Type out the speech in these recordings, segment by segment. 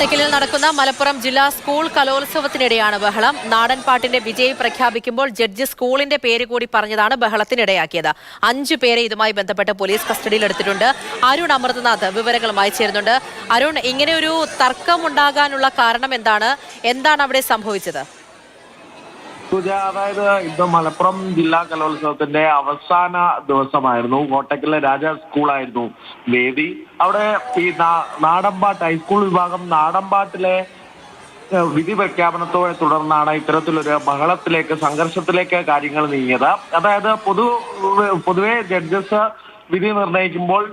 കോട്ടക്കലിൽ നടക്കുന്ന മലപ്പുറം ജില്ലാ സ്കൂൾ കലോത്സവത്തിനിടെയാണ് ബഹളം. നാടൻ പാട്ടിന്റെ വിജയി പ്രഖ്യാപിക്കുമ്പോൾ ജഡ്ജി സ്കൂളിന്റെ പേര് കൂടി പറഞ്ഞതാണ് ബഹളത്തിനിടയാക്കിയത്. 5 പേരെ ഇതുമായി ബന്ധപ്പെട്ട് പോലീസ് കസ്റ്റഡിയിലെടുത്തിട്ടുണ്ട്. അരുൺ അമൃതനാഥ് വിവരങ്ങളുമായി ചേരുന്നുണ്ട്. അരുൺ, ഇങ്ങനെ ഒരു തർക്കമുണ്ടാകാനുള്ള കാരണം എന്താണ് അവിടെ സംഭവിച്ചത്? അതായത് ഇത് മലപ്പുറം ജില്ലാ കലോത്സവത്തിന്റെ അവസാന ദിവസമായിരുന്നു. കോട്ടക്കലിലെ രാജ സ്കൂളായിരുന്നു വേദി. അവിടെ ഈ നാടൻപാട്ട് ഹൈസ്കൂൾ വിഭാഗം നാടൻപാട്ടിലെ വിധി പ്രഖ്യാപനത്തോടെ തുടർന്നാണ് ഇത്തരത്തിലൊരു ബഹളത്തിലേക്ക്, സംഘർഷത്തിലേക്ക് കാര്യങ്ങൾ നീങ്ങിയത്. അതായത് പൊതുവെ ജഡ്ജസ് വിധി നിർണ്ണയിക്കുമ്പോൾ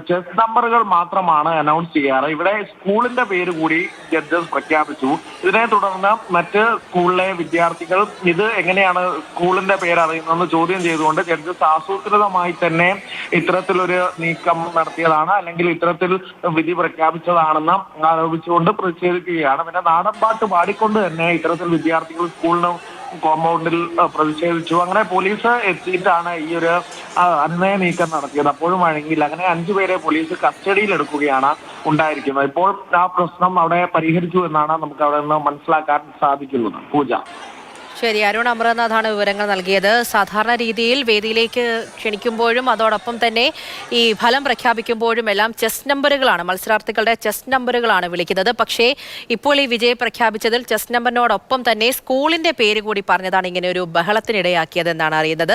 ചെസ് നമ്പറുകൾ മാത്രമാണ് അനൗൺസ് ചെയ്യാറ്. ഇവിടെ സ്കൂളിന്റെ പേര് കൂടി ജഡ്ജസ് പ്രഖ്യാപിച്ചു. ഇതിനെ തുടർന്ന് മറ്റ് സ്കൂളിലെ വിദ്യാർത്ഥികൾ ഇത് എങ്ങനെയാണ് സ്കൂളിന്റെ പേര് അറിയുന്നതെന്ന് ചോദ്യം ചെയ്തുകൊണ്ട് ജഡ്ജസ് ആസൂത്രിതമായി തന്നെ ഇത്തരത്തിലൊരു നീക്കം നടത്തിയതാണ്, അല്ലെങ്കിൽ ഇത്തരത്തിൽ വിധി പ്രഖ്യാപിച്ചതാണെന്ന് ആരോപിച്ചുകൊണ്ട് പ്രതിഷേധിക്കുകയാണ്. പിന്നെ നാടൻപാട്ട് പാടിക്കൊണ്ട് തന്നെ ഇത്തരത്തിൽ വിദ്യാർത്ഥികൾ സ്കൂളിന് കോമ്പൗണ്ടിൽ പ്രതിഷേധിച്ചു. അങ്ങനെ പോലീസ് എത്തിയിട്ടാണ് ഈ ഒരു അന്വയ നീക്കം നടത്തിയത്. അപ്പോഴും വഴങ്ങിയില്ല. അങ്ങനെ 5 പേരെ പോലീസ് കസ്റ്റഡിയിൽ എടുക്കുകയാണ് ഉണ്ടായിരിക്കുന്നത്. ഇപ്പോൾ ആ പ്രശ്നം അവിടെ പരിഹരിച്ചു എന്നാണ് നമുക്ക് അവിടെ നിന്ന് മനസ്സിലാക്കാൻ സാധിക്കുന്നത്. പൂജ. ശരി, അരുൺ അമൃതനാഥാണ് വിവരങ്ങൾ നൽകിയത്. സാധാരണ രീതിയിൽ വേദിയിലേക്ക് ക്ഷണിക്കുമ്പോഴും അതോടൊപ്പം തന്നെ ഈ ഫലം പ്രഖ്യാപിക്കുമ്പോഴും എല്ലാം ചെസ് നമ്പറുകളാണ്, മത്സരാർത്ഥികളുടെ ചെസ് നമ്പറുകളാണ് വിളിക്കുന്നത്. പക്ഷേ ഇപ്പോൾ ഈ വിജയം പ്രഖ്യാപിച്ചതിൽ ചെസ് നമ്പറിനോടൊപ്പം തന്നെ സ്കൂളിന്റെ പേര് കൂടി പറഞ്ഞതാണ് ഇങ്ങനെ ഒരു ബഹളത്തിനിടയാക്കിയതെന്നാണ് അറിയുന്നത്.